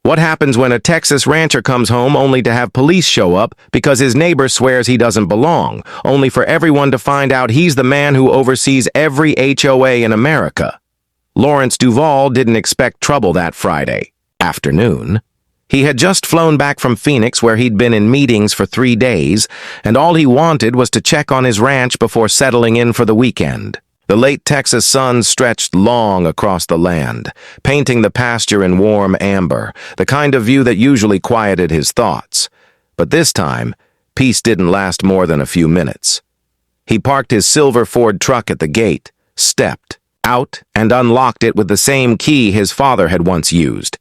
What happens when a Texas rancher comes home only to have police show up because his neighbor swears he doesn't belong, only for everyone to find out he's the man who oversees every HOA in America? Lawrence Duvall didn't expect trouble that Friday afternoon. He had just flown back from Phoenix, where he'd been in meetings for 3 days, and all he wanted was to check on his ranch before settling in for the weekend. The late Texas sun stretched long across the land, painting the pasture in warm amber, the kind of view that usually quieted his thoughts. But this time, peace didn't last more than a few minutes. He parked his silver Ford truck at the gate, stepped out, and unlocked it with the same key his father had once used.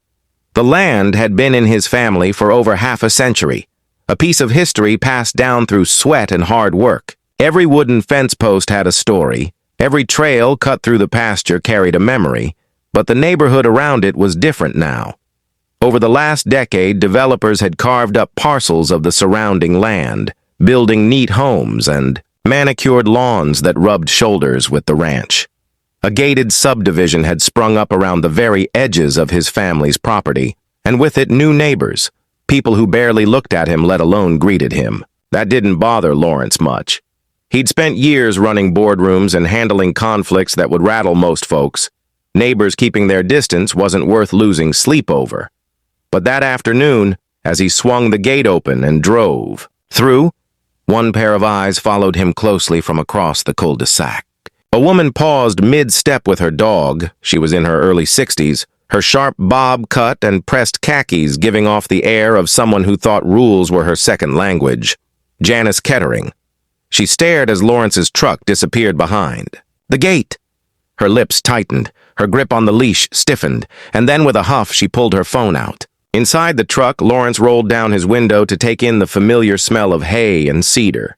The land had been in his family for over half a century, a piece of history passed down through sweat and hard work. Every wooden fence post had a story. Every trail cut through the pasture carried a memory, but the neighborhood around it was different now. Over the last decade, developers had carved up parcels of the surrounding land, building neat homes and manicured lawns that rubbed shoulders with the ranch. A gated subdivision had sprung up around the very edges of his family's property, and with it new neighbors, people who barely looked at him, let alone greeted him. That didn't bother Lawrence much. He'd spent years running boardrooms and handling conflicts that would rattle most folks. Neighbors keeping their distance wasn't worth losing sleep over. But that afternoon, as he swung the gate open and drove through, one pair of eyes followed him closely from across the cul-de-sac. A woman paused mid-step with her dog. She was in her early 60s, her sharp bob cut and pressed khakis giving off the air of someone who thought rules were her second language. Janice Kettering. She stared as Lawrence's truck disappeared behind the gate. Her lips tightened, her grip on the leash stiffened, and then with a huff she pulled her phone out. Inside the truck, Lawrence rolled down his window to take in the familiar smell of hay and cedar.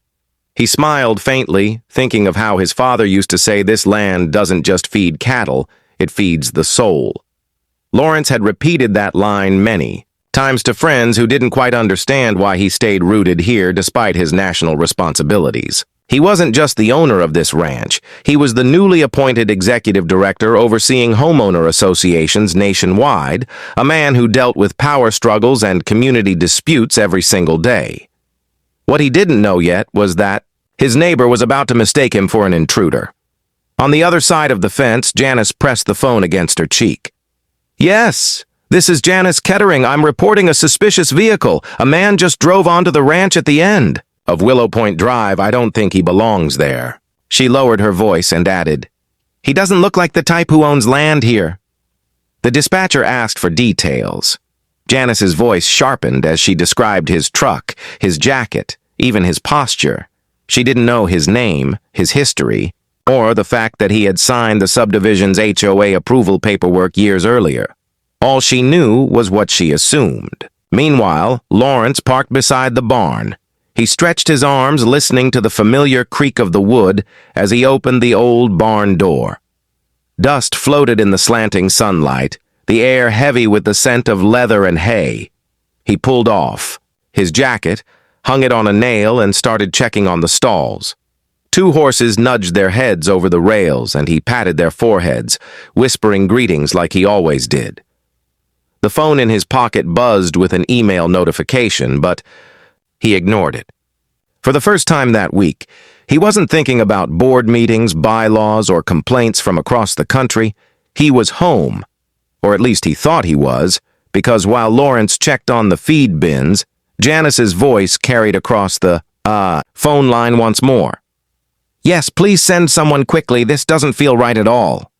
He smiled faintly, thinking of how his father used to say this land doesn't just feed cattle, it feeds the soul. Lawrence had repeated that line many times to friends who didn't quite understand why he stayed rooted here despite his national responsibilities. He wasn't just the owner of this ranch, he was the newly appointed executive director overseeing homeowner associations nationwide, a man who dealt with power struggles and community disputes every single day. What he didn't know yet was that his neighbor was about to mistake him for an intruder. On the other side of the fence, Janice pressed the phone against her cheek. "Yes, this is Janice Kettering. I'm reporting a suspicious vehicle. A man just drove onto the ranch at the end of Willow Point Drive. I don't think he belongs there." She lowered her voice and added, "He doesn't look like the type who owns land here." The dispatcher asked for details. Janice's voice sharpened as she described his truck, his jacket, even his posture. She didn't know his name, his history, or the fact that he had signed the subdivision's HOA approval paperwork years earlier. All she knew was what she assumed. Meanwhile, Lawrence parked beside the barn. He stretched his arms, listening to the familiar creak of the wood as he opened the old barn door. Dust floated in the slanting sunlight, the air heavy with the scent of leather and hay. He pulled off his jacket, hung it on a nail, and started checking on the stalls. 2 horses nudged their heads over the rails, and he patted their foreheads, whispering greetings like he always did. The phone in his pocket buzzed with an email notification, but he ignored it. For the first time that week, he wasn't thinking about board meetings, bylaws, or complaints from across the country. He was home, or at least he thought he was, because while Lawrence checked on the feed bins, Janice's voice carried across the phone line once more. "Yes, please send someone quickly. This doesn't feel right at all."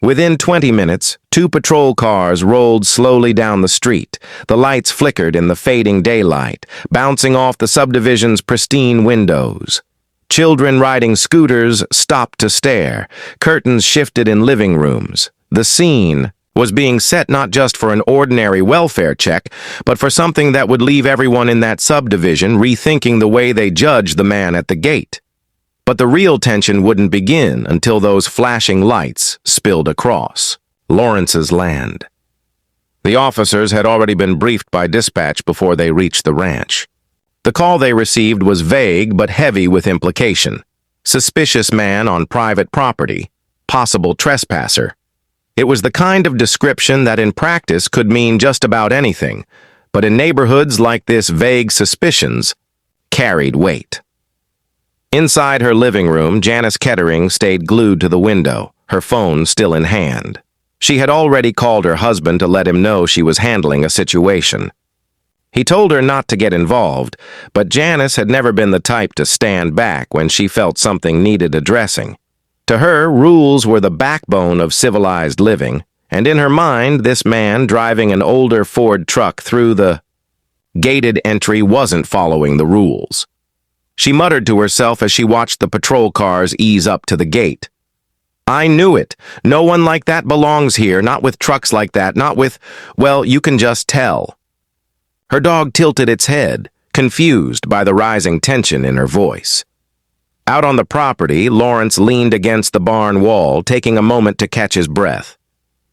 Within 20 minutes, 2 patrol cars rolled slowly down the street. The lights flickered in the fading daylight, bouncing off the subdivision's pristine windows. Children riding scooters stopped to stare. Curtains shifted in living rooms. The scene was being set not just for an ordinary welfare check, but for something that would leave everyone in that subdivision rethinking the way they judged the man at the gate. But the real tension wouldn't begin until those flashing lights spilled across Lawrence's land. The officers had already been briefed by dispatch before they reached the ranch. The call they received was vague but heavy with implication. Suspicious man on private property. Possible trespasser. It was the kind of description that in practice could mean just about anything, but in neighborhoods like this, vague suspicions carried weight. Inside her living room, Janice Kettering stayed glued to the window, her phone still in hand. She had already called her husband to let him know she was handling a situation. He told her not to get involved, but Janice had never been the type to stand back when she felt something needed addressing. To her, rules were the backbone of civilized living, and in her mind, this man driving an older Ford truck through the gated entry wasn't following the rules. She muttered to herself as she watched the patrol cars ease up to the gate. I knew it. No one like that belongs here, not with trucks like that, not with, well, you can just tell. Her dog tilted its head, confused by the rising tension in her voice. Out on the property, Lawrence leaned against the barn wall, taking a moment to catch his breath.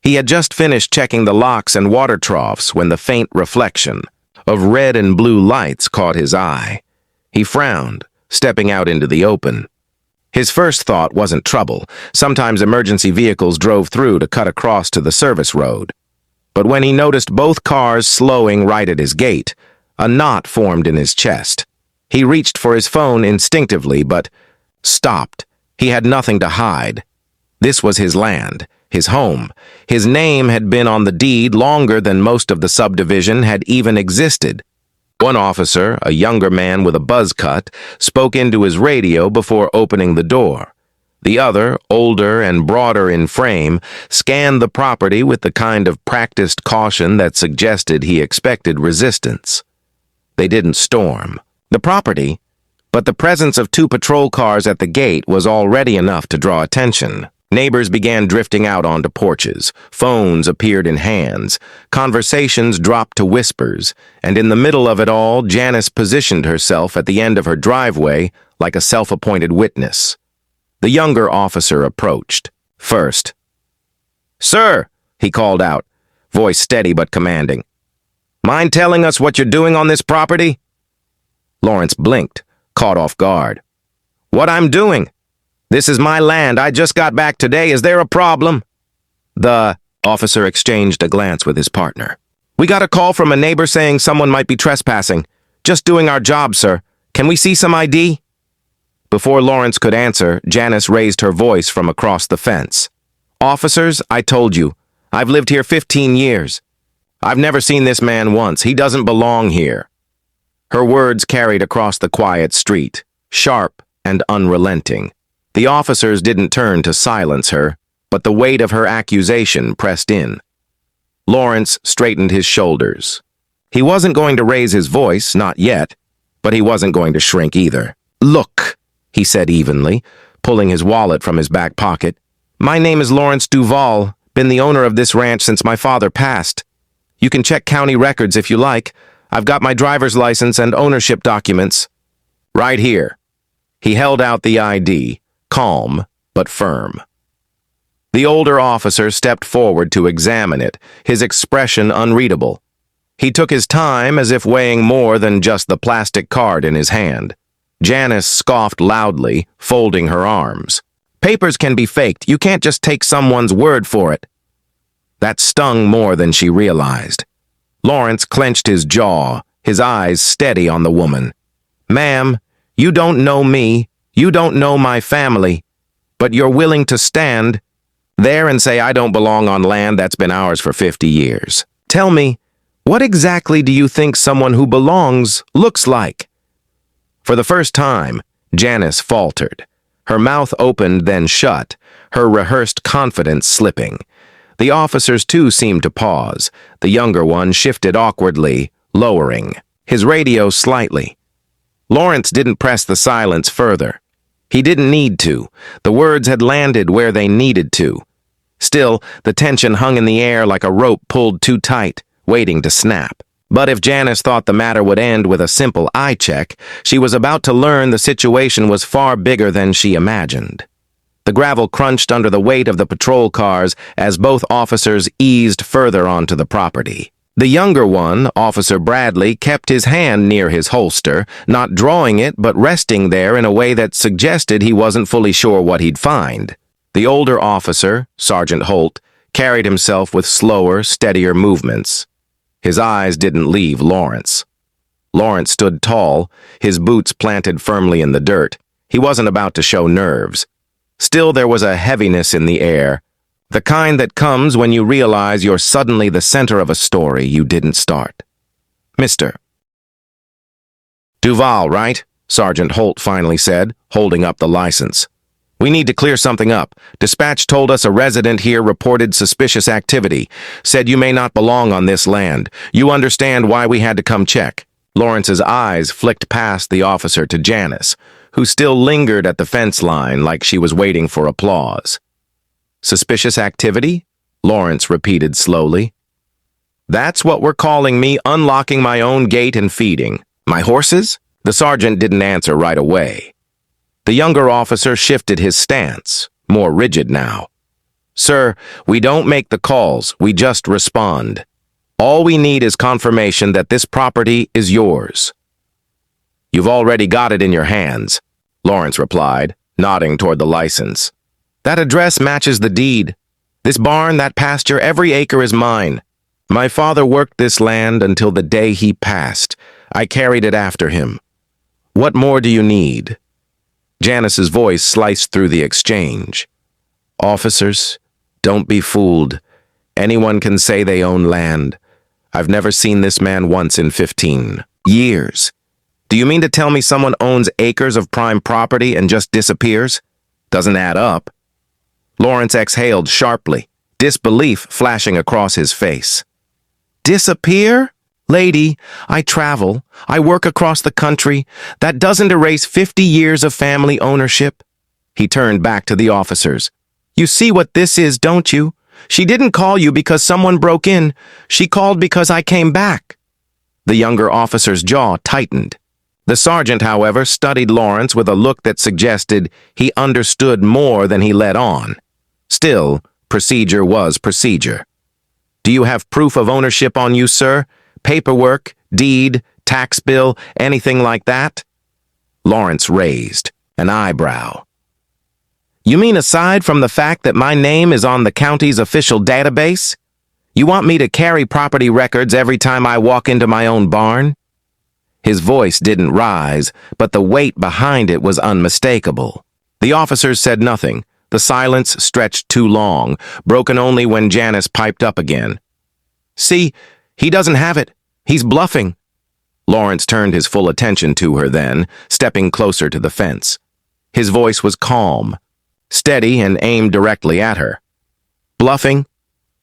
He had just finished checking the locks and water troughs when the faint reflection of red and blue lights caught his eye. He frowned, stepping out into the open. His first thought wasn't trouble. Sometimes emergency vehicles drove through to cut across to the service road. But when he noticed both cars slowing right at his gate, a knot formed in his chest. He reached for his phone instinctively, but stopped. He had nothing to hide. This was his land, his home. His name had been on the deed longer than most of the subdivision had even existed. One officer, a younger man with a buzz cut, spoke into his radio before opening the door. The other, older and broader in frame, scanned the property with the kind of practiced caution that suggested he expected resistance. They didn't storm the property, but the presence of 2 patrol cars at the gate was already enough to draw attention. Neighbors began drifting out onto porches, phones appeared in hands, conversations dropped to whispers, and in the middle of it all, Janice positioned herself at the end of her driveway like a self-appointed witness. The younger officer approached. First. "Sir," he called out, voice steady but commanding. "Mind telling us what you're doing on this property?" Lawrence blinked, caught off guard. "What I'm doing? This is my land. I just got back today. Is there a problem?" The officer exchanged a glance with his partner. "We got a call from a neighbor saying someone might be trespassing. Just doing our job, sir. Can we see some ID?" Before Lawrence could answer, Janice raised her voice from across the fence. "Officers, I told you. I've lived here 15 years. I've never seen this man once. He doesn't belong here." Her words carried across the quiet street, sharp and unrelenting. The officers didn't turn to silence her, but the weight of her accusation pressed in. Lawrence straightened his shoulders. He wasn't going to raise his voice, not yet, but he wasn't going to shrink either. "Look," he said evenly, pulling his wallet from his back pocket. "My name is Lawrence Duval, been the owner of this ranch since my father passed. You can check county records if you like. I've got my driver's license and ownership documents." "Right here." He held out the ID, calm but firm. The older officer stepped forward to examine it, his expression unreadable. He took his time as if weighing more than just the plastic card in his hand. Janice scoffed loudly, folding her arms. "Papers can be faked. You can't just take someone's word for it." That stung more than she realized. Lawrence clenched his jaw, his eyes steady on the woman. "Ma'am, you don't know me, you don't know my family, but you're willing to stand there and say I don't belong on land that's been ours for 50 years. Tell me, what exactly do you think someone who belongs looks like?" For the first time, Janice faltered. Her mouth opened then shut, her rehearsed confidence slipping. The officers too seemed to pause. The younger one shifted awkwardly, lowering his radio slightly. Lawrence didn't press the silence further. He didn't need to. The words had landed where they needed to. Still, the tension hung in the air like a rope pulled too tight, waiting to snap. But if Janice thought the matter would end with a simple eye check, she was about to learn the situation was far bigger than she imagined. The gravel crunched under the weight of the patrol cars as both officers eased further onto the property. The younger one, Officer Bradley, kept his hand near his holster, not drawing it but resting there in a way that suggested he wasn't fully sure what he'd find. The older officer, Sergeant Holt, carried himself with slower, steadier movements. His eyes didn't leave Lawrence. Lawrence stood tall, his boots planted firmly in the dirt. He wasn't about to show nerves. Still, there was a heaviness in the air, the kind that comes when you realize you're suddenly the center of a story you didn't start. Mr. Duval, right? Sergeant Holt finally said, holding up the license. We need to clear something up. Dispatch told us a resident here reported suspicious activity, said you may not belong on this land. You understand why we had to come check. Lawrence's eyes flicked past the officer to Janice, who still lingered at the fence line like she was waiting for applause. Suspicious activity? Lawrence repeated slowly. That's what we're calling me unlocking my own gate and feeding. My horses? The sergeant didn't answer right away. The younger officer shifted his stance, more rigid now. Sir, we don't make the calls, we just respond. All we need is confirmation that this property is yours. You've already got it in your hands, Lawrence replied, nodding toward the license. That address matches the deed. This barn, that pasture, every acre is mine. My father worked this land until the day he passed. I carried it after him. What more do you need? Janice's voice sliced through the exchange. Officers, don't be fooled. Anyone can say they own land. I've never seen this man once in 15 years. Do you mean to tell me someone owns acres of prime property and just disappears? Doesn't add up. Lawrence exhaled sharply, disbelief flashing across his face. Disappear? Lady, I travel. I work across the country. That doesn't erase 50 years of family ownership. He turned back to the officers. You see what this is, don't you? She didn't call you because someone broke in. She called because I came back. The younger officer's jaw tightened. The sergeant, however, studied Lawrence with a look that suggested he understood more than he let on. Still, procedure was procedure. Do you have proof of ownership on you, sir? Paperwork, deed, tax bill, anything like that? Lawrence raised an eyebrow. You mean aside from the fact that my name is on the county's official database? You want me to carry property records every time I walk into my own barn? His voice didn't rise, but the weight behind it was unmistakable. The officers said nothing. The silence stretched too long, broken only when Janice piped up again. See, he doesn't have it. He's bluffing. Lawrence turned his full attention to her then, stepping closer to the fence. His voice was calm, steady, and aimed directly at her. Bluffing?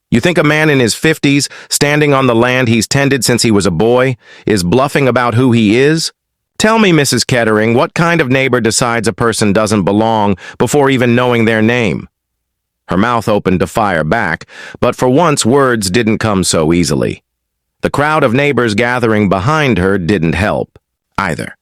You think a man in his 50s, standing on the land he's tended since he was a boy, is bluffing about who he is? Tell me, Mrs. Kettering, what kind of neighbor decides a person doesn't belong before even knowing their name? Her mouth opened to fire back, but for once words didn't come so easily. The crowd of neighbors gathering behind her didn't help, either.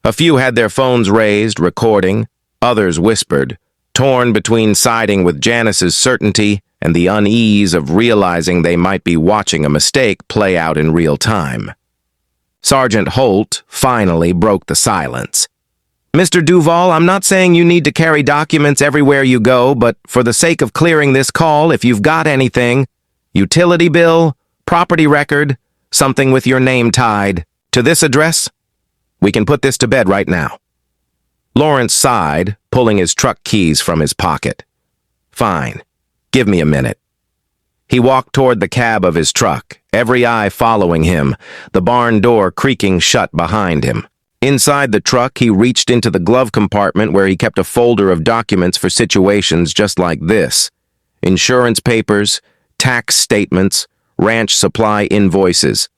A few had their phones raised, recording. Others whispered, torn between siding with Janice's certainty and the unease of realizing they might be watching a mistake play out in real time. Sergeant Holt finally broke the silence. Mr. Duval, I'm not saying you need to carry documents everywhere you go, but for the sake of clearing this call, if you've got anything, utility bill, property record, something with your name tied to this address, we can put this to bed right now. Lawrence sighed, pulling his truck keys from his pocket. Fine. Give me a minute. He walked toward the cab of his truck, every eye following him, the barn door creaking shut behind him. Inside the truck, he reached into the glove compartment where he kept a folder of documents for situations just like this. Insurance papers, tax statements, ranch supply invoices.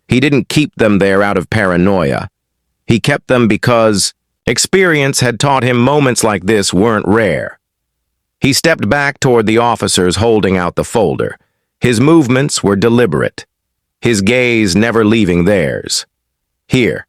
He didn't keep them there out of paranoia. He kept them because experience had taught him moments like this weren't rare. He stepped back toward the officers holding out the folder. His movements were deliberate, his gaze never leaving theirs. Here,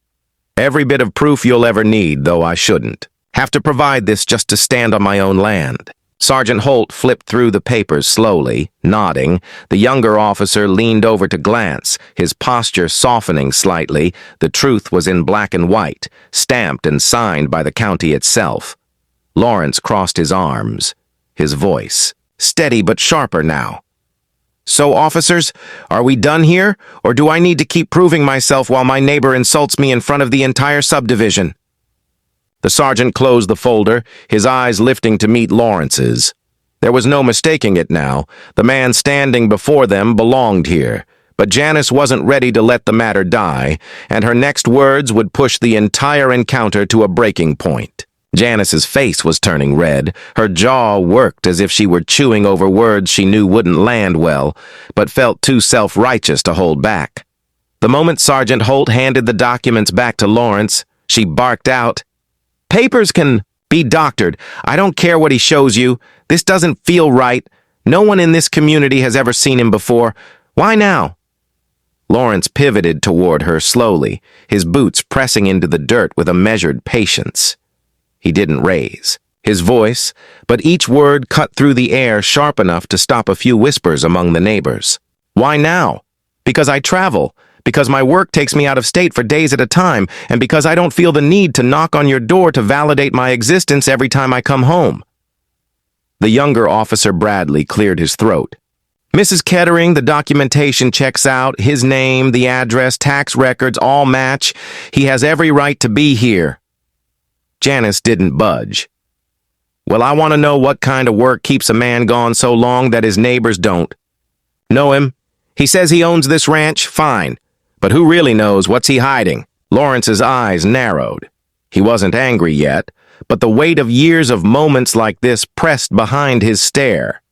every bit of proof you'll ever need, though I shouldn't. Have to provide this just to stand on my own land. Sergeant Holt flipped through the papers slowly, nodding. The younger officer leaned over to glance, his posture softening slightly. The truth was in black and white, stamped and signed by the county itself. Lawrence crossed his arms, his voice steady but sharper now. "So, officers, are we done here, or do I need to keep proving myself while my neighbor insults me in front of the entire subdivision?" The sergeant closed the folder, his eyes lifting to meet Lawrence's. There was no mistaking it now. The man standing before them belonged here. But Janice wasn't ready to let the matter die, and her next words would push the entire encounter to a breaking point. Janice's face was turning red. Her jaw worked as if she were chewing over words she knew wouldn't land well, but felt too self-righteous to hold back. The moment Sergeant Holt handed the documents back to Lawrence, she barked out, "Papers can be doctored. I don't care what he shows you. This doesn't feel right. No one in this community has ever seen him before. Why now?" Lawrence pivoted toward her slowly, his boots pressing into the dirt with a measured patience. He didn't raise his voice, but each word cut through the air sharp enough to stop a few whispers among the neighbors. "Why now? Because I travel, because my work takes me out of state for days at a time, and because I don't feel the need to knock on your door to validate my existence every time I come home." The younger Officer Bradley cleared his throat. "Mrs. Kettering, the documentation checks out. His name, the address, tax records all match. He has every right to be here." Janice didn't budge. "Well, I want to know what kind of work keeps a man gone so long that his neighbors don't. Know him? He says he owns this ranch, fine. But who really knows? What's he hiding?" Lawrence's eyes narrowed. He wasn't angry yet, but the weight of years of moments like this pressed behind his stare.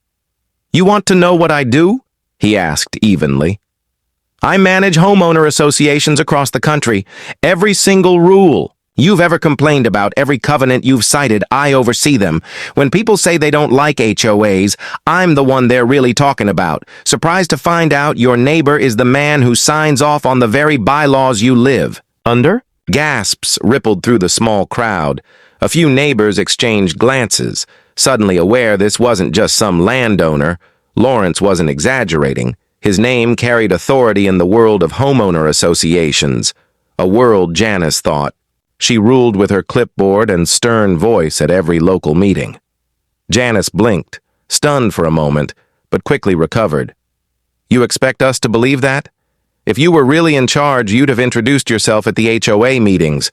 "You want to know what I do?" he asked evenly. "I manage homeowner associations across the country. Every single rule you've ever complained about, every covenant you've cited, I oversee them. When people say they don't like HOAs, I'm the one they're really talking about. Surprised to find out your neighbor is the man who signs off on the very bylaws you live under?" Gasps rippled through the small crowd. A few neighbors exchanged glances, suddenly aware this wasn't just some landowner. Lawrence wasn't exaggerating. His name carried authority in the world of homeowner associations, a world Janice thought. She ruled with her clipboard and stern voice at every local meeting. Janice blinked, stunned for a moment, but quickly recovered. "You expect us to believe that? If you were really in charge, you'd have introduced yourself at the HOA meetings.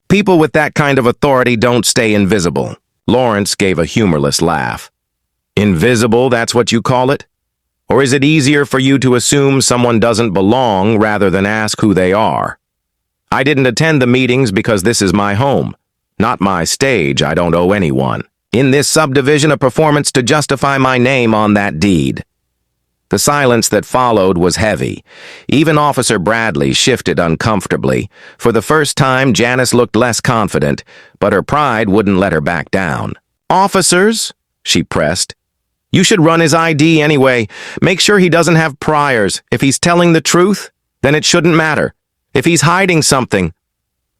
People with that kind of authority don't stay invisible." Lawrence gave a humorless laugh. "Invisible, that's what you call it? Or is it easier for you to assume someone doesn't belong rather than ask who they are? I didn't attend the meetings because this is my home. Not my stage, I don't owe anyone. In this subdivision, a performance to justify my name on that deed." The silence that followed was heavy. Even Officer Bradley shifted uncomfortably. For the first time, Janice looked less confident, but her pride wouldn't let her back down. "Officers," she pressed, "you should run his ID anyway. Make sure he doesn't have priors. If he's telling the truth, then it shouldn't matter. If he's hiding something—"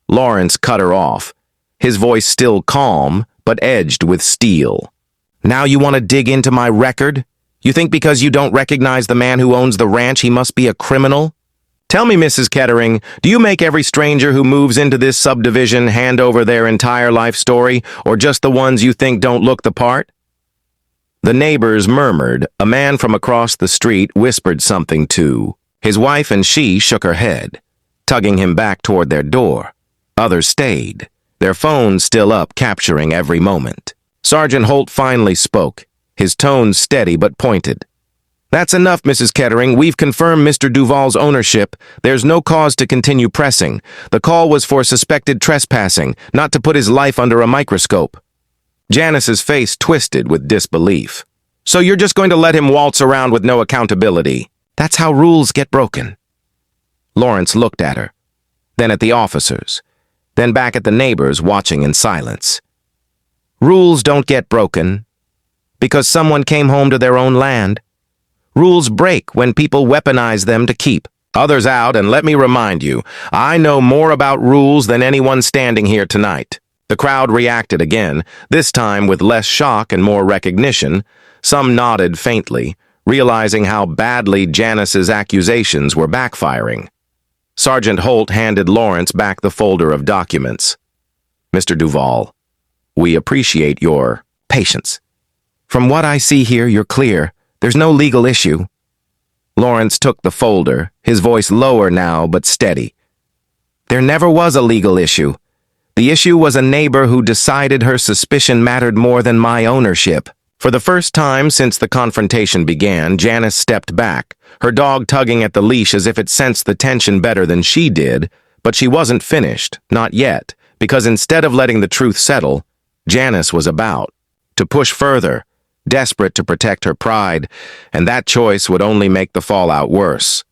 Lawrence cut her off, his voice still calm, but edged with steel. "Now you want to dig into my record? You think because you don't recognize the man who owns the ranch, he must be a criminal? Tell me, Mrs. Kettering, do you make every stranger who moves into this subdivision hand over their entire life story, or just the ones you think don't look the part?" The neighbors murmured. A man from across the street whispered something too. His wife and she shook her head, tugging him back toward their door. Others stayed, their phones still up, capturing every moment. Sergeant Holt finally spoke, his tone steady but pointed. "That's enough, Mrs. Kettering. We've confirmed Mr. Duval's ownership. There's no cause to continue pressing. The call was for suspected trespassing, not to put his life under a microscope." Janice's face twisted with disbelief. "So you're just going to let him waltz around with no accountability? That's how rules get broken." Lawrence looked at her, then at the officers, then back at the neighbors watching in silence. "Rules don't get broken because someone came home to their own land. Rules break when people weaponize them to keep others out, and let me remind you, I know more about rules than anyone standing here tonight." The crowd reacted again, this time with less shock and more recognition. Some nodded faintly, realizing how badly Janice's accusations were backfiring. Sergeant Holt handed Lawrence back the folder of documents. "Mr. Duval, we appreciate your patience. From what I see here, you're clear. There's no legal issue. Lawrence took the folder, his voice lower now but steady. There never was a legal issue. The issue was a neighbor who decided her suspicion mattered more than my ownership. For the first time since the confrontation began, Janice stepped back, her dog tugging at the leash as if it sensed the tension better than she did, but she wasn't finished, not yet, because instead of letting the truth settle, Janice was about to push further, desperate to protect her pride, and that choice would only make the fallout worse.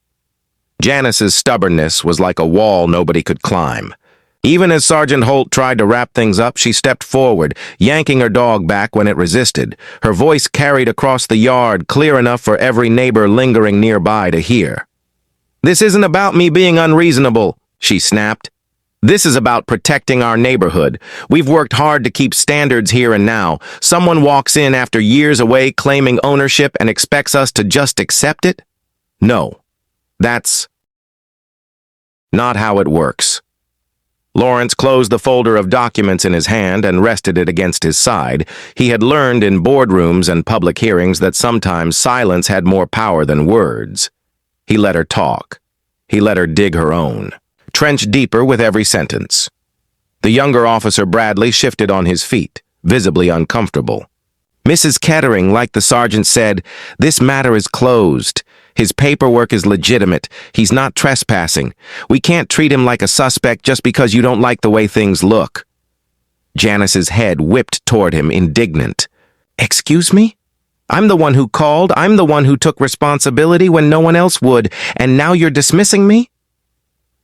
Janice's stubbornness was like a wall nobody could climb. Even as Sergeant Holt tried to wrap things up, she stepped forward, yanking her dog back when it resisted. Her voice carried across the yard, clear enough for every neighbor lingering nearby to hear. "This isn't about me being unreasonable," she snapped. "This is about protecting our neighborhood. We've worked hard to keep standards here and now. Someone walks in after years away claiming ownership and expects us to just accept it? No, that's not how it works." Lawrence closed the folder of documents in his hand and rested it against his side. He had learned in boardrooms and public hearings that sometimes silence had more power than words. He let her talk. He let her dig her own, trench deeper with every sentence. The younger officer Bradley shifted on his feet, visibly uncomfortable. "Mrs. Kettering, like the sergeant said, this matter is closed. His paperwork is legitimate. He's not trespassing. We can't treat him like a suspect just because you don't like the way things look." Janice's head whipped toward him, indignant. "Excuse me? I'm the one who called. I'm the one who took responsibility when no one else would, and now you're dismissing me?"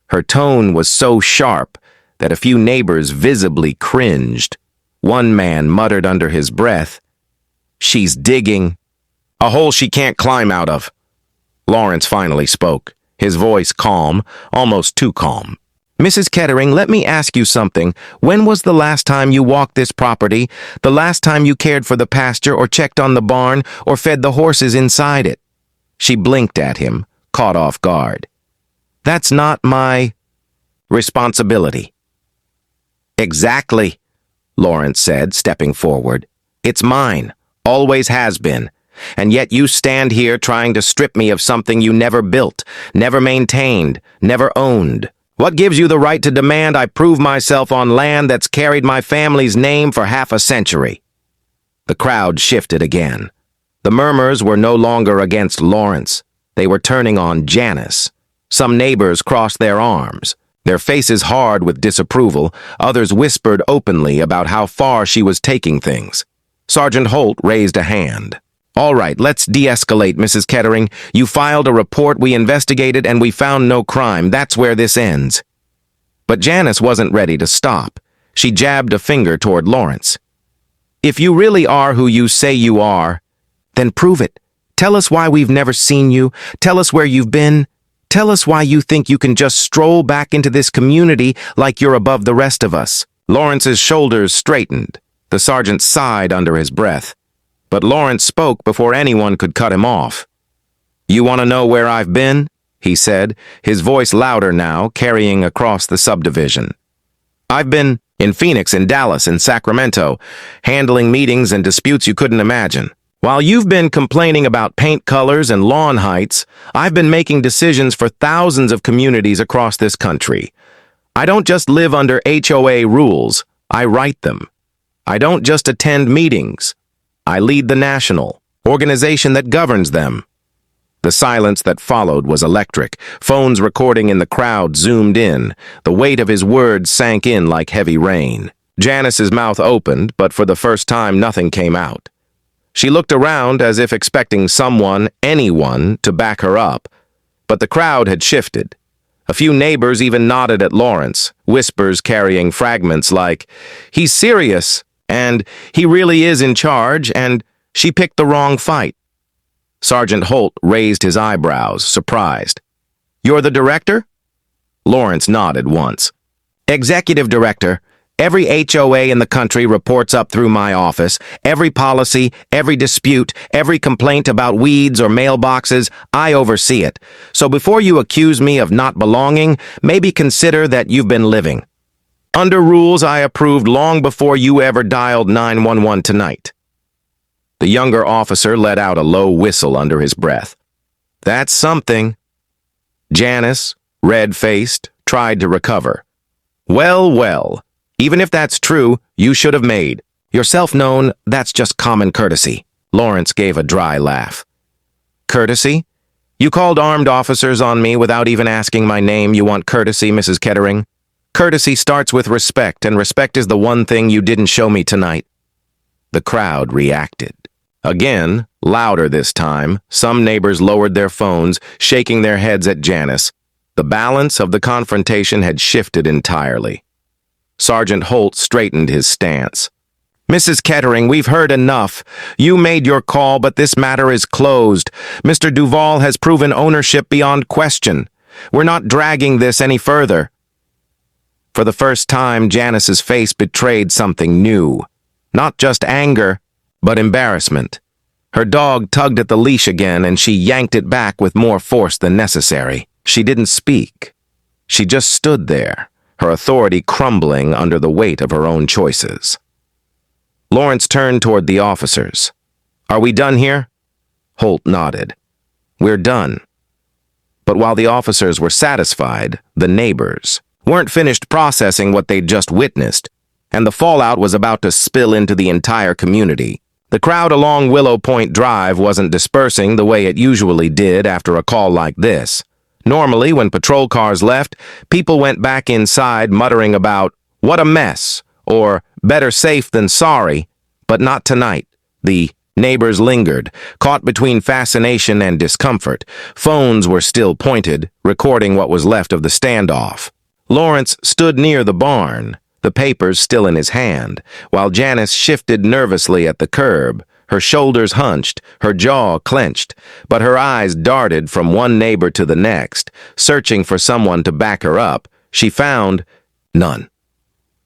Her tone was so sharp that a few neighbors visibly cringed. One man muttered under his breath, "She's digging a hole she can't climb out of." Lawrence finally spoke, his voice calm, almost too calm. "Mrs. Kettering, let me ask you something. When was the last time you walked this property? The last time you cared for the pasture or checked on the barn or fed the horses inside it?" She blinked at him, caught off guard. "That's not my responsibility." "Exactly," Lawrence said, stepping forward. "It's mine, always has been. And yet you stand here trying to strip me of something you never built, never maintained, never owned. What gives you the right to demand I prove myself on land that's carried my family's name for half a century?" The crowd shifted again. The murmurs were no longer against Lawrence. They were turning on Janice. Some neighbors crossed their arms, their faces hard with disapproval. Others whispered openly about how far she was taking things. Sergeant Holt raised a hand. "All right, let's de-escalate, Mrs. Kettering. You filed a report, we investigated, and we found no crime. That's where this ends." But Janice wasn't ready to stop. She jabbed a finger toward Lawrence. "If you really are who you say you are, then prove it. Tell us why we've never seen you. Tell us where you've been. Tell us why you think you can just stroll back into this community like you're above the rest of us." Lawrence's shoulders straightened. The sergeant sighed under his breath. But Lawrence spoke before anyone could cut him off. "You want to know where I've been?" he said, his voice louder now, carrying across the subdivision. "I've been in Phoenix, in Dallas, in Sacramento, handling meetings and disputes you couldn't imagine. While you've been complaining about paint colors and lawn heights, I've been making decisions for thousands of communities across this country. I don't just live under HOA rules, I write them. I don't just attend meetings. I lead the national organization that governs them." The silence that followed was electric. Phones recording in the crowd zoomed in. The weight of his words sank in like heavy rain. Janice's mouth opened, but for the first time nothing came out. She looked around as if expecting someone, anyone, to back her up. But the crowd had shifted. A few neighbors even nodded at Lawrence, whispers carrying fragments like, "He's serious," and "He really is in charge," and "She picked the wrong fight." Sergeant Holt raised his eyebrows, surprised. "You're the director?" Lawrence nodded once. "Executive director. Every HOA in the country reports up through my office. Every policy, every dispute, every complaint about weeds or mailboxes, I oversee it. So before you accuse me of not belonging, maybe consider that you've been living. Under rules I approved long before you ever dialed 911 tonight." The younger officer let out a low whistle under his breath. That's something. Janice, red-faced, tried to recover. Well, well, even if that's true, you should have made yourself known. That's just common courtesy. Lawrence gave a dry laugh. Courtesy? You called armed officers on me without even asking my name. You want courtesy, Mrs. Kettering? Courtesy starts with respect, and respect is the one thing you didn't show me tonight. The crowd reacted. Again, louder this time, some neighbors lowered their phones, shaking their heads at Janice. The balance of the confrontation had shifted entirely. Sergeant Holt straightened his stance. Mrs. Kettering, we've heard enough. You made your call, but this matter is closed. Mr. Duval has proven ownership beyond question. We're not dragging this any further. For the first time, Janice's face betrayed something new. Not just anger, but embarrassment. Her dog tugged at the leash again, and she yanked it back with more force than necessary. She didn't speak. She just stood there, her authority crumbling under the weight of her own choices. Lawrence turned toward the officers. Are we done here? Holt nodded. We're done. But while the officers were satisfied, the neighbors weren't finished processing what they'd just witnessed, and the fallout was about to spill into the entire community. The crowd along Willow Point Drive wasn't dispersing the way it usually did after a call like this. Normally, when patrol cars left, people went back inside muttering about, "What a mess," or "Better safe than sorry," but not tonight. The neighbors lingered, caught between fascination and discomfort. Phones were still pointed, recording what was left of the standoff. Lawrence stood near the barn, the papers still in his hand, while Janice shifted nervously at the curb, her shoulders hunched, her jaw clenched, but her eyes darted from one neighbor to the next, searching for someone to back her up. She found none.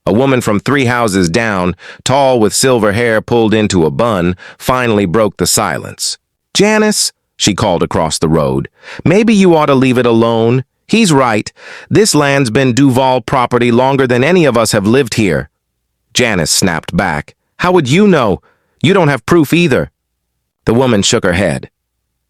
A woman from 3 houses down, tall with silver hair pulled into a bun, finally broke the silence. "Janice," she called across the road, "maybe you ought to leave it alone. He's right. This land's been Duval property longer than any of us have lived here." Janice snapped back. "How would you know? You don't have proof either." The woman shook her head.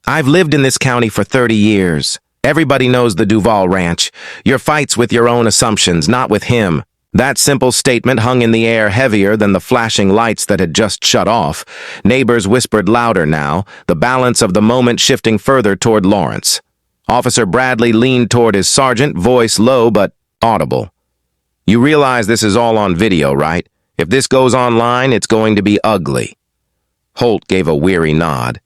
"I've lived in this county for 30 years. Everybody knows the Duval Ranch. Your fight's with your own assumptions, not with him." That simple statement hung in the air heavier than the flashing lights that had just shut off. Neighbors whispered louder now, the balance of the moment shifting further toward Lawrence. Officer Bradley leaned toward his sergeant, voice low but audible. "You realize this is all on video, right? If this goes online, it's going to be ugly." Holt gave a weary nod.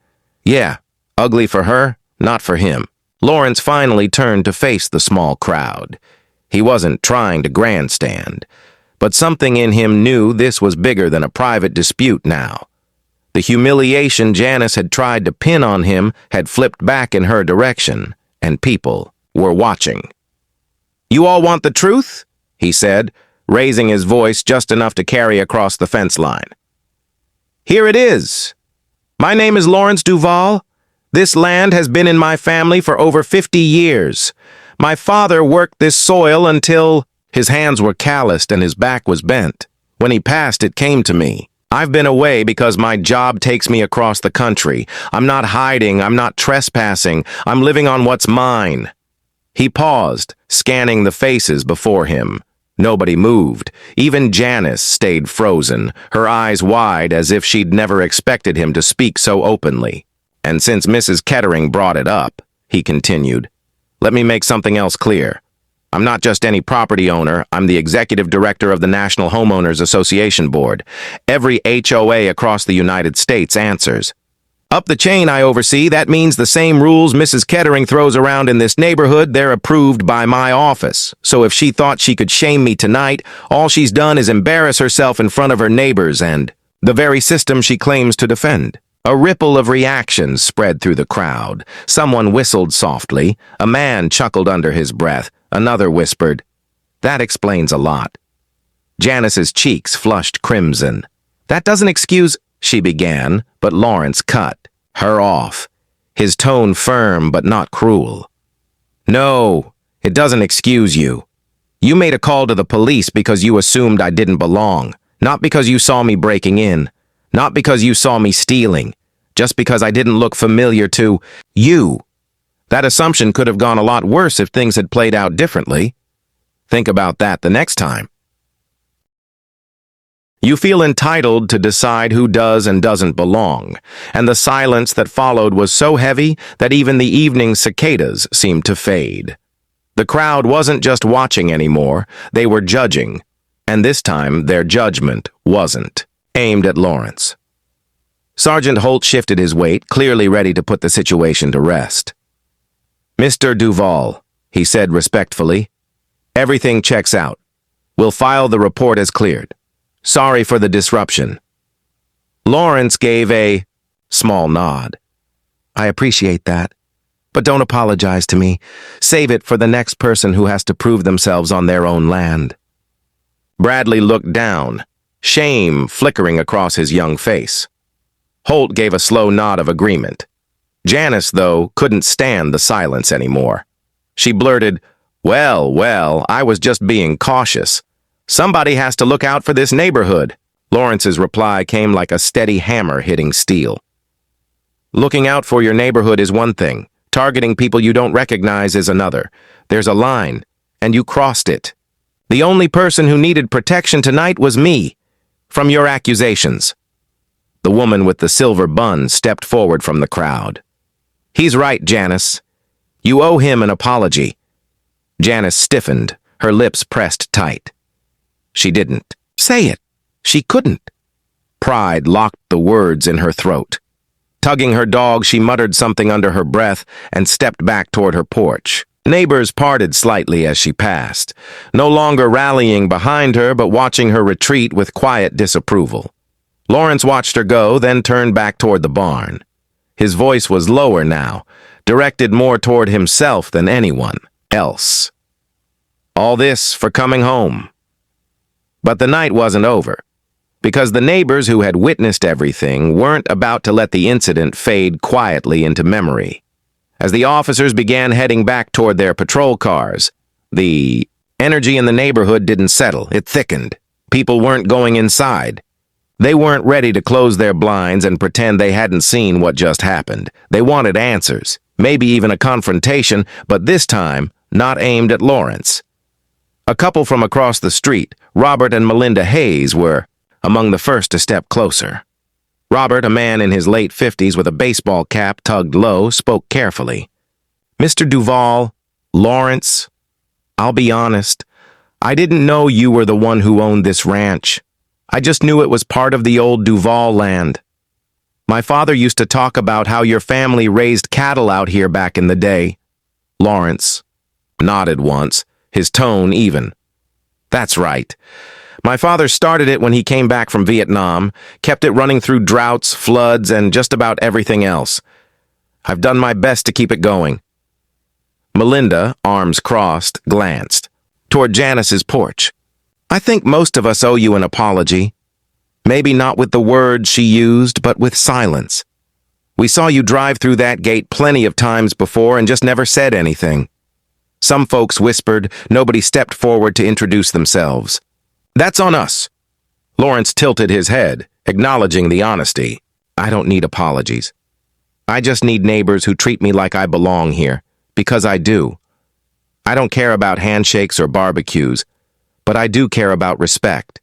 "Yeah, ugly for her, not for him." Lawrence finally turned to face the small crowd. He wasn't trying to grandstand, but something in him knew this was bigger than a private dispute now. The humiliation Janice had tried to pin on him had flipped back in her direction, and people were watching. "You all want the truth?" he said, raising his voice just enough to carry across the fence line. "Here it is. My name is Lawrence Duval. This land has been in my family for over 50 years. My father worked this soil until his hands were calloused and his back was bent. When he passed, it came to me. I've been away because my job takes me across the country. I'm not hiding, I'm not trespassing, I'm living on what's mine." He paused, scanning the faces before him. Nobody moved. Even Janice stayed frozen, her eyes wide as if she'd never expected him to speak so openly. "And since Mrs. Kettering brought it up," he continued, "let me make something else clear. I'm not just any property owner, I'm the executive director of the National Homeowners Association Board. Every HOA across the United States answers. Up the chain I oversee, that means the same rules Mrs. Kettering throws around in this neighborhood, they're approved by my office. So if she thought she could shame me tonight, all she's done is embarrass herself in front of her neighbors and the very system she claims to defend." A ripple of reactions spread through the crowd. Someone whistled softly. A man chuckled under his breath. Another whispered, "That explains a lot." Janice's cheeks flushed crimson. "That doesn't excuse—" she began, but Lawrence cut her off, his tone firm but not cruel. "No, it doesn't excuse you. You made a call to the police because you assumed I didn't belong, not because you saw me breaking in. Not because you saw me stealing, just because I didn't look familiar to you. That assumption could have gone a lot worse if things had played out differently. Think about that the next time. You feel entitled to decide who does and doesn't belong, and the silence that followed was so heavy that even the evening cicadas seemed to fade. The crowd wasn't just watching anymore, they were judging, and this time their judgment wasn't aimed at Lawrence. Sergeant Holt shifted his weight, clearly ready to put the situation to rest. "Mr. Duval," he said respectfully, "everything checks out. We'll file the report as cleared. Sorry for the disruption." Lawrence gave a small nod. "I appreciate that, but don't apologize to me. Save it for the next person who has to prove themselves on their own land." Bradley looked down, shame flickering across his young face. Holt gave a slow nod of agreement. Janice, though, couldn't stand the silence anymore. She blurted, Well, I was just being cautious. Somebody has to look out for this neighborhood." Lawrence's reply came like a steady hammer hitting steel. "Looking out for your neighborhood is one thing. Targeting people you don't recognize is another. There's a line, and you crossed it. The only person who needed protection tonight was me, from your accusations." The woman with the silver bun stepped forward from the crowd. "He's right, Janice. You owe him an apology." Janice stiffened, her lips pressed tight. She didn't say it. She couldn't. Pride locked the words in her throat. Tugging her dog, she muttered something under her breath and stepped back toward her porch. Neighbors parted slightly as she passed, no longer rallying behind her but watching her retreat with quiet disapproval. Lawrence watched her go, then turned back toward the barn. His voice was lower now, directed more toward himself than anyone else. All this for coming home. But the night wasn't over, because the neighbors who had witnessed everything weren't about to let the incident fade quietly into memory. As the officers began heading back toward their patrol cars, the energy in the neighborhood didn't settle. It thickened. People weren't going inside. They weren't ready to close their blinds and pretend they hadn't seen what just happened. They wanted answers, maybe even a confrontation, but this time not aimed at Lawrence. A couple from across the street, Robert and Melinda Hayes, were among the first to step closer. Robert, a man in his late 50s with a baseball cap tugged low, spoke carefully. "Mr. Duval, Lawrence, I'll be honest. I didn't know you were the one who owned this ranch. I just knew it was part of the old Duval land. My father used to talk about how your family raised cattle out here back in the day." Lawrence nodded once, his tone even. "That's right. My father started it when he came back from Vietnam, kept it running through droughts, floods, and just about everything else. I've done my best to keep it going." Melinda, arms crossed, glanced toward Janice's porch. "I think most of us owe you an apology. Maybe not with the words she used, but with silence. We saw you drive through that gate plenty of times before and just never said anything. Some folks whispered, nobody stepped forward to introduce themselves. That's on us." Lawrence tilted his head, acknowledging the honesty. "I don't need apologies. I just need neighbors who treat me like I belong here, because I do. I don't care about handshakes or barbecues, but I do care about respect."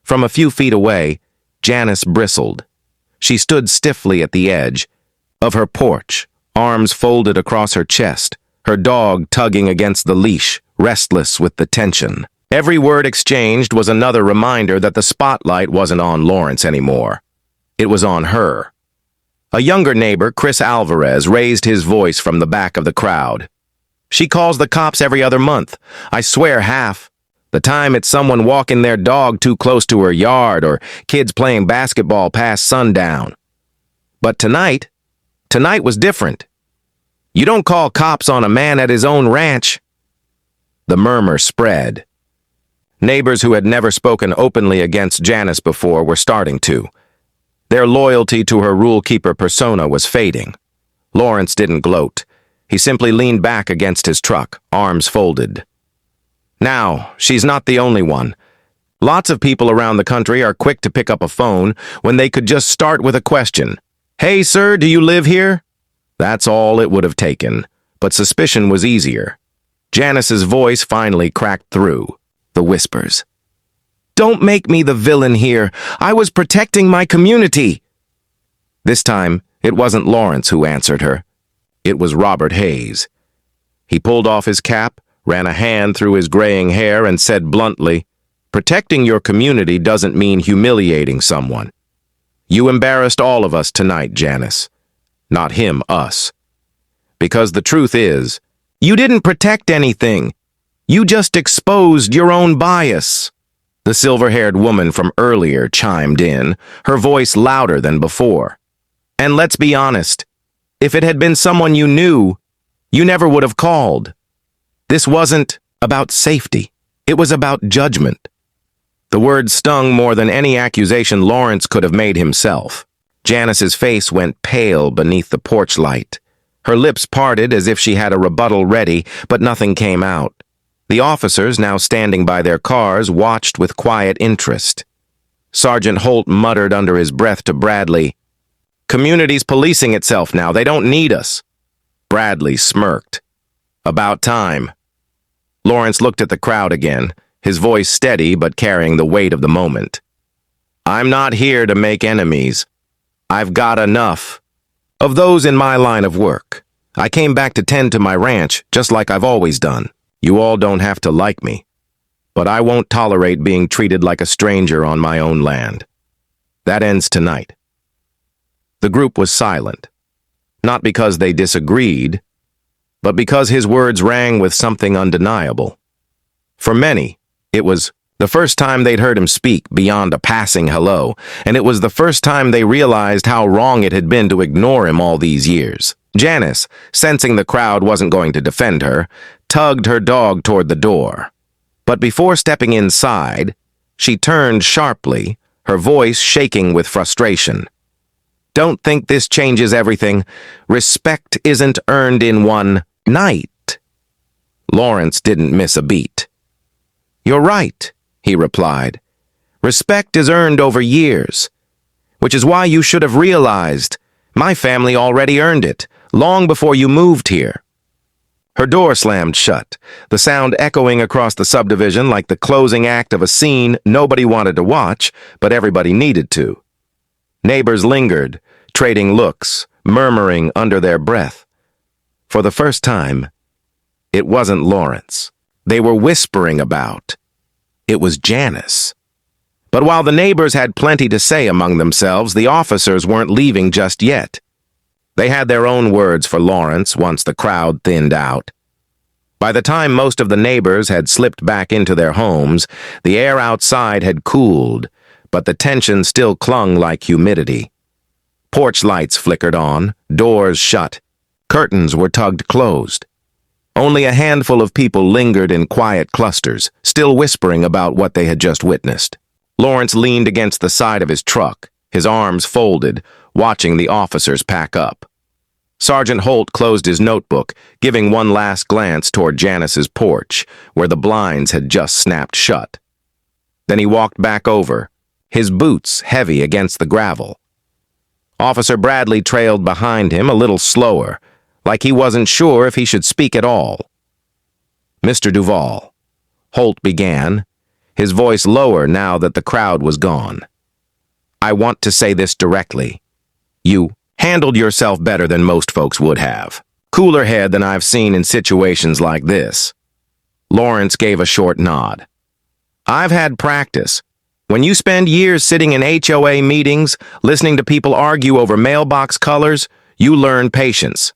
From a few feet away, Janice bristled. She stood stiffly at the edge of her porch, arms folded across her chest, her dog tugging against the leash, restless with the tension. Every word exchanged was another reminder that the spotlight wasn't on Lawrence anymore. It was on her. A younger neighbor, Chris Alvarez, raised his voice from the back of the crowd. "She calls the cops every other month. I swear half. The time it's someone walking their dog too close to her yard or kids playing basketball past sundown. But tonight was different. You don't call cops on a man at his own ranch." The murmur spread. Neighbors who had never spoken openly against Janice before were starting to. Their loyalty to her rule-keeper persona was fading. Lawrence didn't gloat. He simply leaned back against his truck, arms folded. "Now, she's not the only one. Lots of people around the country are quick to pick up a phone when they could just start with a question. Hey, sir, do you live here? That's all it would have taken, but suspicion was easier. Janice's voice finally cracked through the whispers. Don't make me the villain here. I was protecting my community. This time, it wasn't Lawrence who answered her. It was Robert Hayes. He pulled off his cap, ran a hand through his graying hair, and said bluntly, protecting your community doesn't mean humiliating someone. You embarrassed all of us tonight, Janice. Not him, us. Because the truth is, you didn't protect anything. You just exposed your own bias. The silver-haired woman from earlier chimed in, her voice louder than before. And let's be honest, if it had been someone you knew, you never would have called. This wasn't about safety. It was about judgment. The word stung more than any accusation Lawrence could have made himself. Janice's face went pale beneath the porch light. Her lips parted as if she had a rebuttal ready, but nothing came out. The officers, now standing by their cars, watched with quiet interest. Sergeant Holt muttered under his breath to Bradley, Community's policing itself now. They don't need us. Bradley smirked. About time. Lawrence looked at the crowd again, his voice steady but carrying the weight of the moment. I'm not here to make enemies. I've got enough. Of those in my line of work. I came back to tend to my ranch, just like I've always done. You all don't have to like me. But I won't tolerate being treated like a stranger on my own land. That ends tonight. The group was silent. Not because they disagreed, but because his words rang with something undeniable. For many, it was the first time they'd heard him speak beyond a passing hello, and it was the first time they realized how wrong it had been to ignore him all these years. Janice, sensing the crowd wasn't going to defend her, tugged her dog toward the door. But before stepping inside, she turned sharply, her voice shaking with frustration. Don't think this changes everything. Respect isn't earned in one night. Lawrence didn't miss a beat. You're right, he replied. Respect is earned over years, which is why you should have realized my family already earned it, long before you moved here. Her door slammed shut, the sound echoing across the subdivision like the closing act of a scene nobody wanted to watch, but everybody needed to. Neighbors lingered, trading looks, murmuring under their breath. For the first time, it wasn't Lawrence. They were whispering about. It was Janice. But while the neighbors had plenty to say among themselves, the officers weren't leaving just yet. They had their own words for Lawrence once the crowd thinned out. By the time most of the neighbors had slipped back into their homes, the air outside had cooled, but the tension still clung like humidity. Porch lights flickered on, doors shut, curtains were tugged closed. Only a handful of people lingered in quiet clusters, still whispering about what they had just witnessed. Lawrence leaned against the side of his truck, his arms folded, watching the officers pack up. Sergeant Holt closed his notebook, giving one last glance toward Janice's porch, where the blinds had just snapped shut. Then he walked back over, his boots heavy against the gravel. Officer Bradley trailed behind him a little slower, like he wasn't sure if he should speak at all. Mr. Duval, Holt began, his voice lower now that the crowd was gone. I want to say this directly. You handled yourself better than most folks would have. Cooler head than I've seen in situations like this. Lawrence gave a short nod. I've had practice. When you spend years sitting in HOA meetings, listening to people argue over mailbox colors, you learn patience.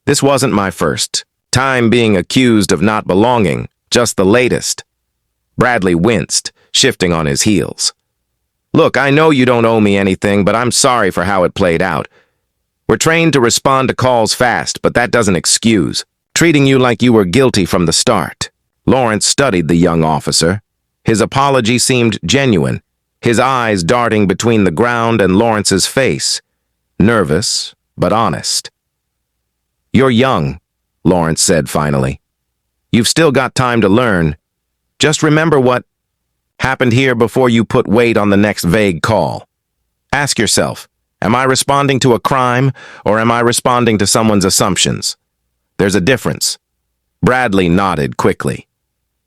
This wasn't my first time being accused of not belonging, just the latest. Bradley winced, shifting on his heels. Look, I know you don't owe me anything, but I'm sorry for how it played out. We're trained to respond to calls fast, but that doesn't excuse treating you like you were guilty from the start. Lawrence studied the young officer. His apology seemed genuine, his eyes darting between the ground and Lawrence's face, nervous but honest. You're young, Lawrence said finally. You've still got time to learn. Just remember what happened here before you put weight on the next vague call. Ask yourself, am I responding to a crime or am I responding to someone's assumptions? There's a difference. Bradley nodded quickly.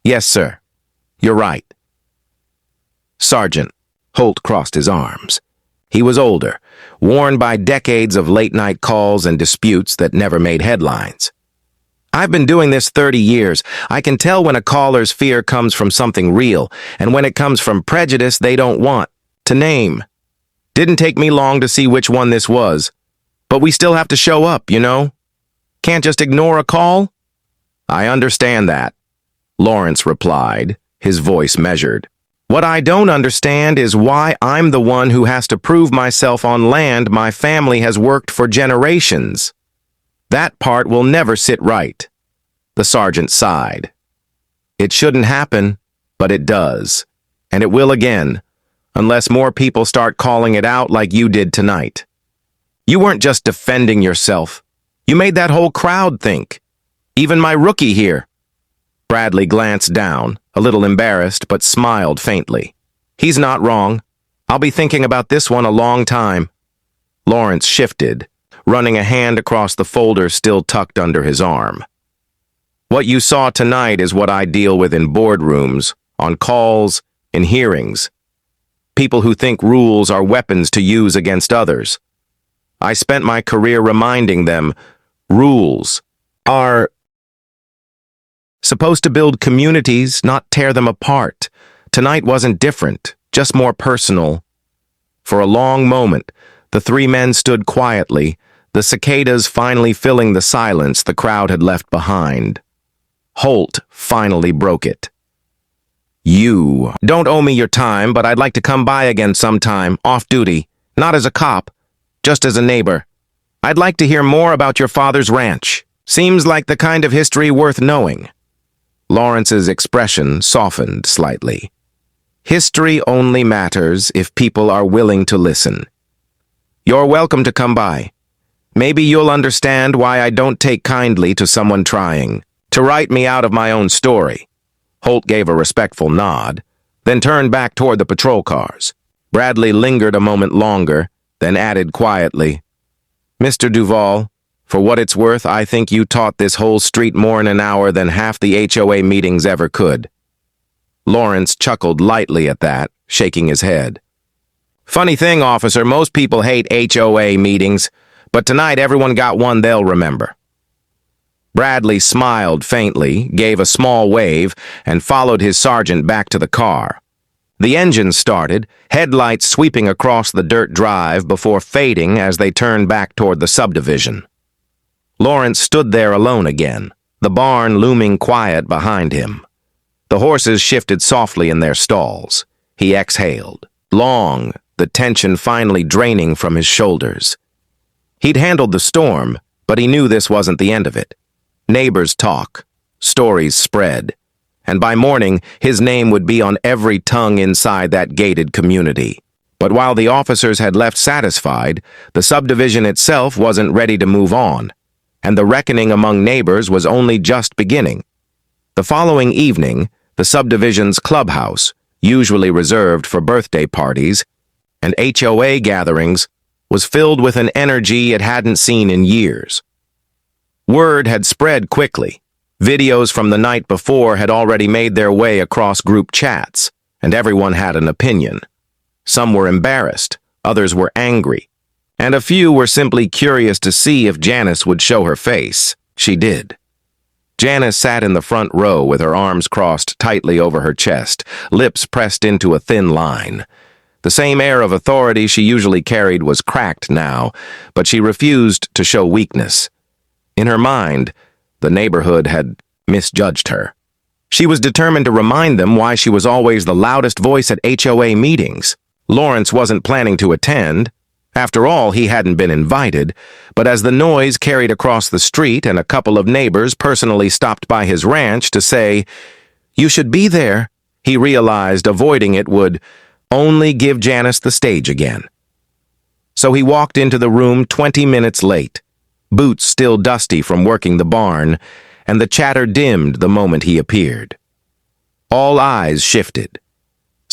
Yes, sir. You're right. Sergeant. Holt crossed his arms. He was older, worn by decades of late-night calls and disputes that never made headlines. I've been doing this 30 years. I can tell when a caller's fear comes from something real, and when it comes from prejudice they don't want to name. Didn't take me long to see which one this was. But we still have to show up, you know? Can't just ignore a call? I understand that, Lawrence replied, his voice measured. What I don't understand is why I'm the one who has to prove myself on land my family has worked for generations. That part will never sit right. The sergeant sighed. It shouldn't happen, but it does. And it will again, unless more people start calling it out like you did tonight. You weren't just defending yourself. You made that whole crowd think. Even my rookie here. Bradley glanced down, a little embarrassed, but smiled faintly. He's not wrong. I'll be thinking about this one a long time. Lawrence shifted, running a hand across the folder still tucked under his arm. What you saw tonight is what I deal with in boardrooms, on calls, in hearings. People who think rules are weapons to use against others. I spent my career reminding them, rules are supposed to build communities, not tear them apart. Tonight wasn't different, just more personal. For a long moment, the three men stood quietly, the cicadas finally filling the silence the crowd had left behind. Holt finally broke it. You don't owe me your time, but I'd like to come by again sometime, off duty, not as a cop, just as a neighbor. I'd like to hear more about your father's ranch. Seems like the kind of history worth knowing. Lawrence's expression softened slightly. History only matters if people are willing to listen. You're welcome to come by. Maybe you'll understand why I don't take kindly to someone trying to write me out of my own story. Holt gave a respectful nod, then turned back toward the patrol cars. Bradley lingered a moment longer, then added quietly, Mr. Duvall, for what it's worth, I think you taught this whole street more in an hour than half the HOA meetings ever could. Lawrence chuckled lightly at that, shaking his head. Funny thing, officer, most people hate HOA meetings, but tonight everyone got one they'll remember. Bradley smiled faintly, gave a small wave, and followed his sergeant back to the car. The engine started, headlights sweeping across the dirt drive before fading as they turned back toward the subdivision. Lawrence stood there alone again, the barn looming quiet behind him. The horses shifted softly in their stalls. He exhaled, long, the tension finally draining from his shoulders. He'd handled the storm, but he knew this wasn't the end of it. Neighbors talk, stories spread, and by morning his name would be on every tongue inside that gated community. But while the officers had left satisfied, the subdivision itself wasn't ready to move on, and the reckoning among neighbors was only just beginning. The following evening, the subdivision's clubhouse, usually reserved for birthday parties and HOA gatherings, was filled with an energy it hadn't seen in years. Word had spread quickly. Videos from the night before had already made their way across group chats, and everyone had an opinion. Some were embarrassed, others were angry, and a few were simply curious to see if Janice would show her face. She did. Janice sat in the front row with her arms crossed tightly over her chest, lips pressed into a thin line. The same air of authority she usually carried was cracked now, but she refused to show weakness. In her mind, the neighborhood had misjudged her. She was determined to remind them why she was always the loudest voice at HOA meetings. Lawrence wasn't planning to attend. After all, he hadn't been invited, but as the noise carried across the street and a couple of neighbors personally stopped by his ranch to say, "You should be there," he realized avoiding it would only give Janice the stage again. So he walked into the room 20 minutes late, boots still dusty from working the barn, and the chatter dimmed the moment he appeared. All eyes shifted.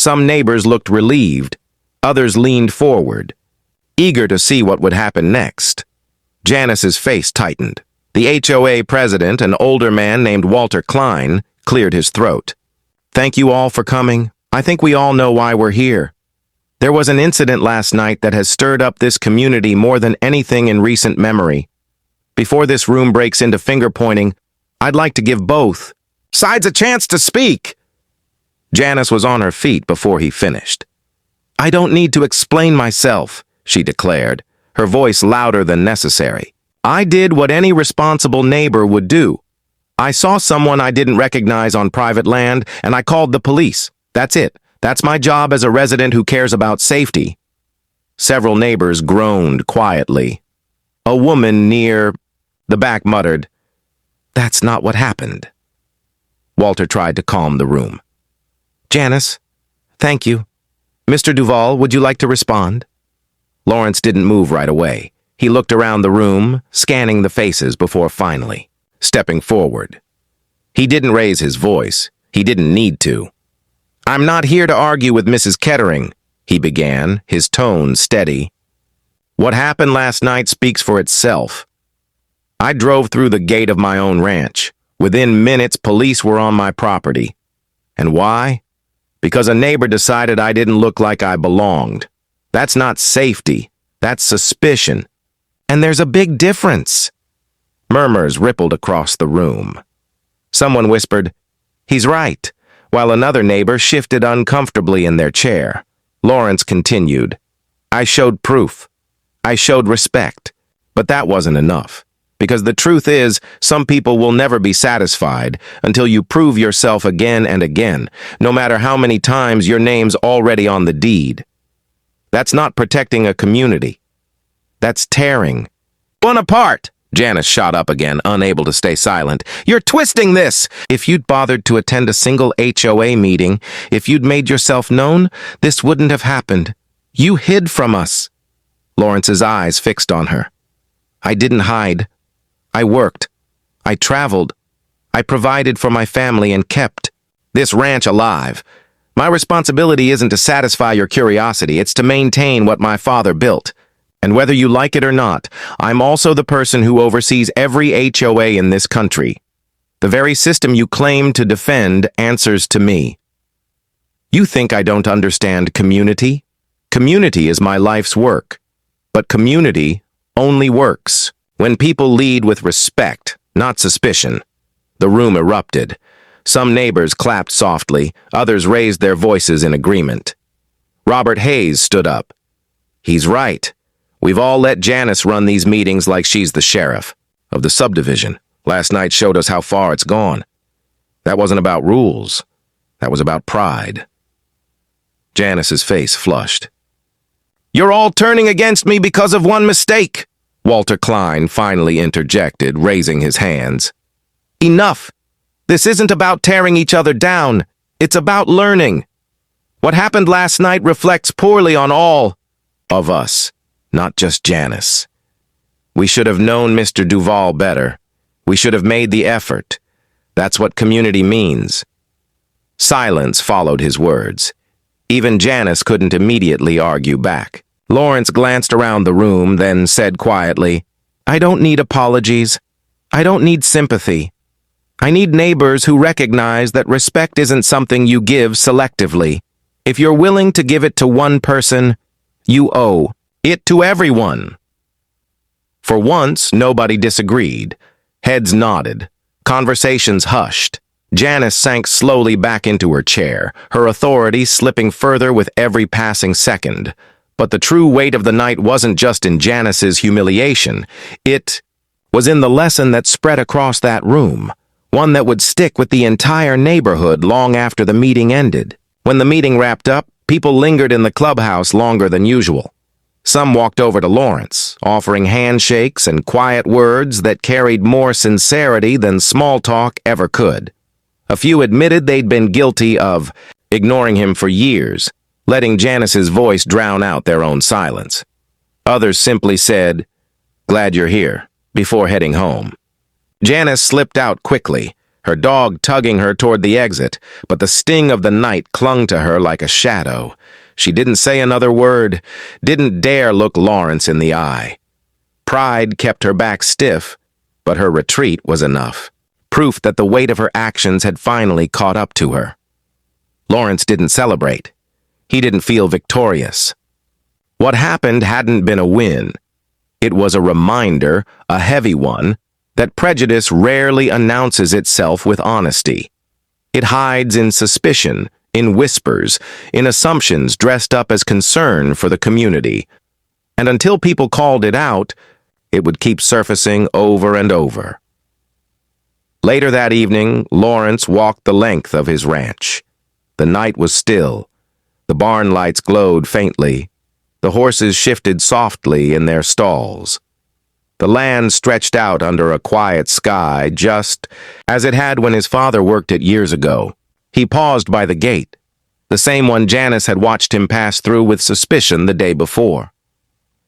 Some neighbors looked relieved. Others leaned forward, eager to see what would happen next. Janice's face tightened. The HOA president, an older man named Walter Klein, cleared his throat. "Thank you all for coming. I think we all know why we're here. There was an incident last night that has stirred up this community more than anything in recent memory. Before this room breaks into finger-pointing, I'd like to give both sides a chance to speak." Janice was on her feet before he finished. "I don't need to explain myself," she declared, her voice louder than necessary. "I did what any responsible neighbor would do. I saw someone I didn't recognize on private land, and I called the police. That's it. That's my job as a resident who cares about safety." Several neighbors groaned quietly. A woman near the back muttered, "That's not what happened." Walter tried to calm the room. "Janice, thank you. Mr. Duval, would you like to respond?" Lawrence didn't move right away. He looked around the room, scanning the faces before finally stepping forward. He didn't raise his voice. He didn't need to. "I'm not here to argue with Mrs. Kettering," he began, his tone steady. "What happened last night speaks for itself. I drove through the gate of my own ranch. Within minutes, police were on my property. And why? Because a neighbor decided I didn't look like I belonged. That's not safety. That's suspicion. And there's a big difference." Murmurs rippled across the room. Someone whispered, "He's right," while another neighbor shifted uncomfortably in their chair. Lawrence continued, "I showed proof. I showed respect. But that wasn't enough. Because the truth is, some people will never be satisfied until you prove yourself again and again, no matter how many times your name's already on the deed. That's not protecting a community. That's tearing one apart." Janice shot up again, unable to stay silent. "You're twisting this! If you'd bothered to attend a single HOA meeting, if you'd made yourself known, this wouldn't have happened. You hid from us." Lawrence's eyes fixed on her. "I didn't hide. I worked. I traveled. I provided for my family and kept this ranch alive. My responsibility isn't to satisfy your curiosity, it's to maintain what my father built. And whether you like it or not, I'm also the person who oversees every HOA in this country. The very system you claim to defend answers to me. You think I don't understand community? Community is my life's work. But community only works when people lead with respect, not suspicion." The room erupted. Some neighbors clapped softly, others raised their voices in agreement. Robert Hayes stood up. "He's right. We've all let Janice run these meetings like she's the sheriff of the subdivision. Last night showed us how far it's gone. That wasn't about rules. That was about pride." Janice's face flushed. "You're all turning against me because of one mistake," Walter Klein finally interjected, raising his hands. "Enough. This isn't about tearing each other down. It's about learning. What happened last night reflects poorly on all of us, not just Janice. We should have known Mr. Duval better. We should have made the effort. That's what community means." Silence followed his words. Even Janice couldn't immediately argue back. Lawrence glanced around the room, then said quietly, "I don't need apologies. I don't need sympathy. I need neighbors who recognize that respect isn't something you give selectively. If you're willing to give it to one person, you owe it to everyone." For once, nobody disagreed. Heads nodded. Conversations hushed. Janice sank slowly back into her chair, her authority slipping further with every passing second. But the true weight of the night wasn't just in Janice's humiliation. It was in the lesson that spread across that room, one that would stick with the entire neighborhood long after the meeting ended. When the meeting wrapped up, people lingered in the clubhouse longer than usual. Some walked over to Lawrence, offering handshakes and quiet words that carried more sincerity than small talk ever could. A few admitted they'd been guilty of ignoring him for years, letting Janice's voice drown out their own silence. Others simply said, "Glad you're here," before heading home. Janice slipped out quickly, her dog tugging her toward the exit, but the sting of the night clung to her like a shadow. She didn't say another word, didn't dare look Lawrence in the eye. Pride kept her back stiff, but her retreat was enough. Proof that the weight of her actions had finally caught up to her. Lawrence didn't celebrate. He didn't feel victorious. What happened hadn't been a win. It was a reminder, a heavy one, that prejudice rarely announces itself with honesty. It hides in suspicion, in whispers, in assumptions dressed up as concern for the community. And until people called it out, it would keep surfacing over and over. Later that evening, Lawrence walked the length of his ranch. The night was still. The barn lights glowed faintly. The horses shifted softly in their stalls. The land stretched out under a quiet sky, just as it had when his father worked it years ago. He paused by the gate, the same one Janice had watched him pass through with suspicion the day before.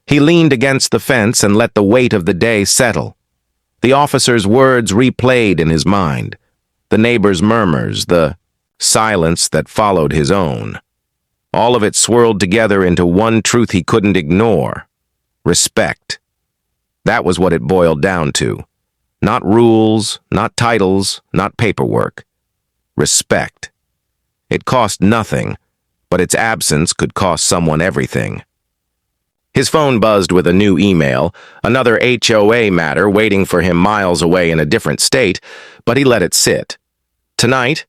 He leaned against the fence and let the weight of the day settle. The officer's words replayed in his mind, the neighbor's murmurs, the silence that followed his own. All of it swirled together into one truth he couldn't ignore: respect. That was what it boiled down to. Not rules, not titles, not paperwork. Respect. It cost nothing, but its absence could cost someone everything. His phone buzzed with a new email, another HOA matter waiting for him miles away in a different state, but he let it sit. Tonight,